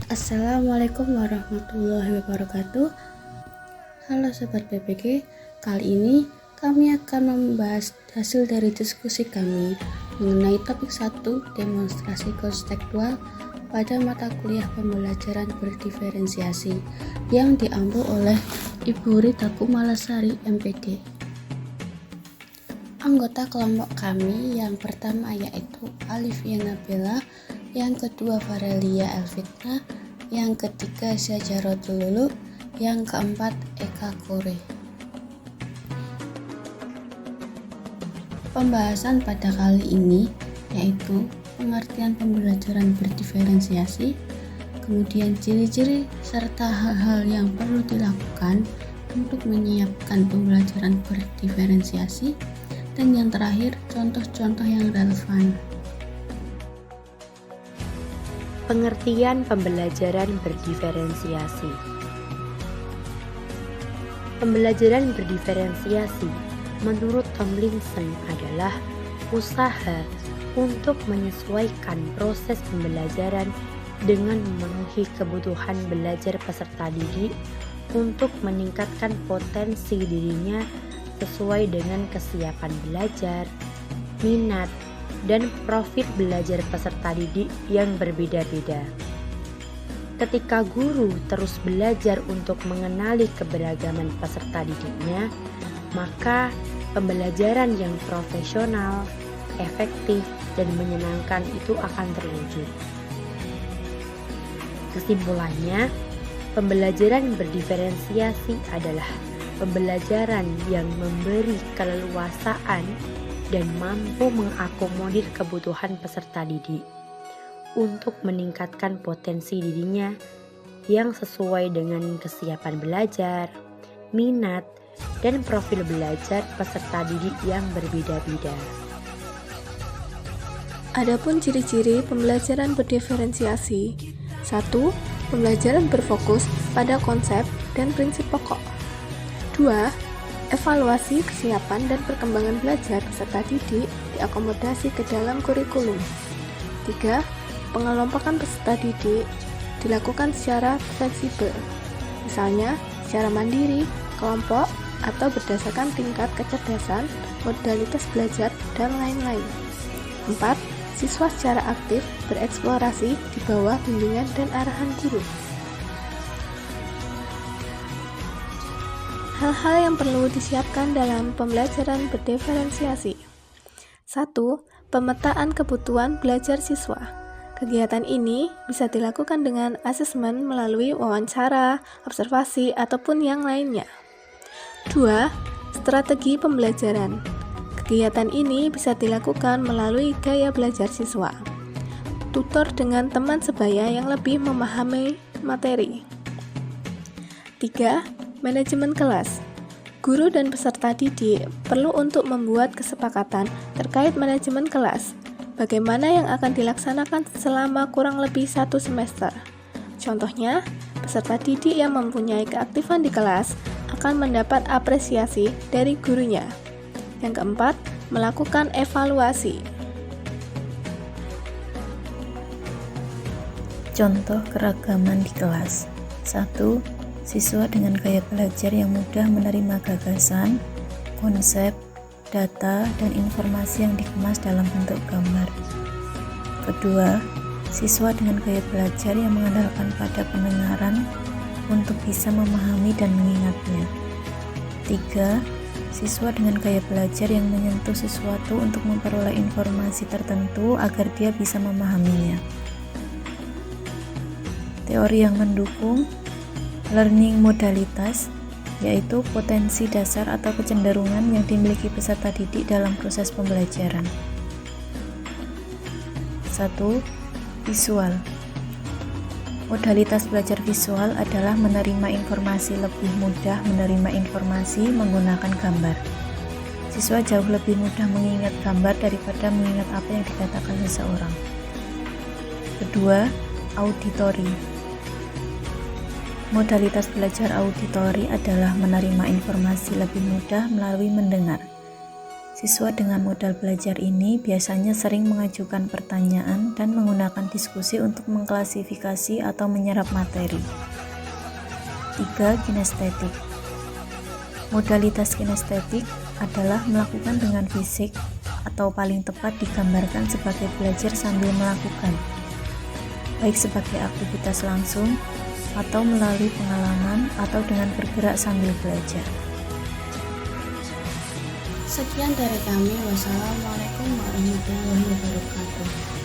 Assalamualaikum warahmatullahi wabarakatuh. Halo Sobat BPG, kali ini kami akan membahas hasil dari diskusi kami mengenai topik 1 demonstrasi konstekstual pada mata kuliah pembelajaran berdiferensiasi yang diambil oleh Ibu Rita Kumalasari MPD. Anggota kelompok kami yang pertama yaitu Alifia Nabila, yang kedua Farelia Elfitna, yang ketiga Syajarotul Lulu, yang keempat Eka Kore. Pembahasan pada kali ini yaitu pengertian pembelajaran berdiferensiasi, kemudian ciri-ciri serta hal-hal yang perlu dilakukan untuk menyiapkan pembelajaran berdiferensiasi, dan yang terakhir contoh-contoh yang relevan. Pengertian pembelajaran berdiferensiasi. Pembelajaran berdiferensiasi menurut Tomlinson adalah usaha untuk menyesuaikan proses pembelajaran dengan memenuhi kebutuhan belajar peserta didik untuk meningkatkan potensi dirinya sesuai dengan kesiapan belajar, minat, dan profil belajar peserta didik yang berbeda-beda. Ketika guru terus belajar untuk mengenali keberagaman peserta didiknya, maka pembelajaran yang profesional, efektif, dan menyenangkan itu akan terwujud. Kesimpulannya, pembelajaran berdiferensiasi adalah pembelajaran yang memberi keleluasaan dan mampu mengakomodir kebutuhan peserta didik untuk meningkatkan potensi dirinya yang sesuai dengan kesiapan belajar, minat, dan profil belajar peserta didik yang berbeda-beda. Adapun ciri-ciri pembelajaran berdiferensiasi. 1. Pembelajaran berfokus pada konsep dan prinsip pokok. 2. Evaluasi kesiapan dan perkembangan belajar peserta didik diakomodasi ke dalam kurikulum. 3. Pengelompokan peserta didik dilakukan secara fleksibel, misalnya secara mandiri, kelompok, atau berdasarkan tingkat kecerdasan, modalitas belajar, dan lain-lain. 4. Siswa secara aktif bereksplorasi di bawah bimbingan dan arahan guru. Hal-hal yang perlu disiapkan dalam pembelajaran berdiferensiasi. 1. Pemetaan kebutuhan belajar siswa. Kegiatan ini bisa dilakukan dengan asesmen melalui wawancara, observasi, ataupun yang lainnya. 2. Strategi pembelajaran. Kegiatan ini bisa dilakukan melalui gaya belajar siswa. Tutor dengan teman sebaya yang lebih memahami materi. 3. Manajemen kelas. Guru dan peserta didik perlu untuk membuat kesepakatan terkait manajemen kelas, bagaimana yang akan dilaksanakan selama kurang lebih 1 semester. Contohnya, peserta didik yang mempunyai keaktifan di kelas akan mendapat apresiasi dari gurunya. Yang keempat, melakukan evaluasi. Contoh keragaman di kelas. 1. Siswa dengan gaya belajar yang mudah menerima gagasan, konsep, data, dan informasi yang dikemas dalam bentuk gambar. Kedua, siswa dengan gaya belajar yang mengandalkan pada pendengaran untuk bisa memahami dan mengingatnya. 3. Siswa dengan gaya belajar yang menyentuh sesuatu untuk memperoleh informasi tertentu agar dia bisa memahaminya. Teori yang mendukung learning modalitas, yaitu potensi dasar atau kecenderungan yang dimiliki peserta didik dalam proses pembelajaran. 1. Visual. Modalitas belajar visual adalah menerima informasi, lebih mudah menerima informasi menggunakan gambar. Siswa jauh lebih mudah mengingat gambar daripada mengingat apa yang dikatakan seseorang. Kedua, auditory. Modalitas belajar auditori adalah menerima informasi lebih mudah melalui mendengar. Siswa dengan modal belajar ini biasanya sering mengajukan pertanyaan dan menggunakan diskusi untuk mengklasifikasi atau menyerap materi. 3. Kinestetik. Modalitas kinestetik adalah melakukan dengan fisik atau paling tepat digambarkan sebagai belajar sambil melakukan, baik sebagai aktivitas langsung atau melalui pengalaman atau dengan bergerak sambil belajar. Sekian dari kami. Wassalamualaikum warahmatullahi wabarakatuh.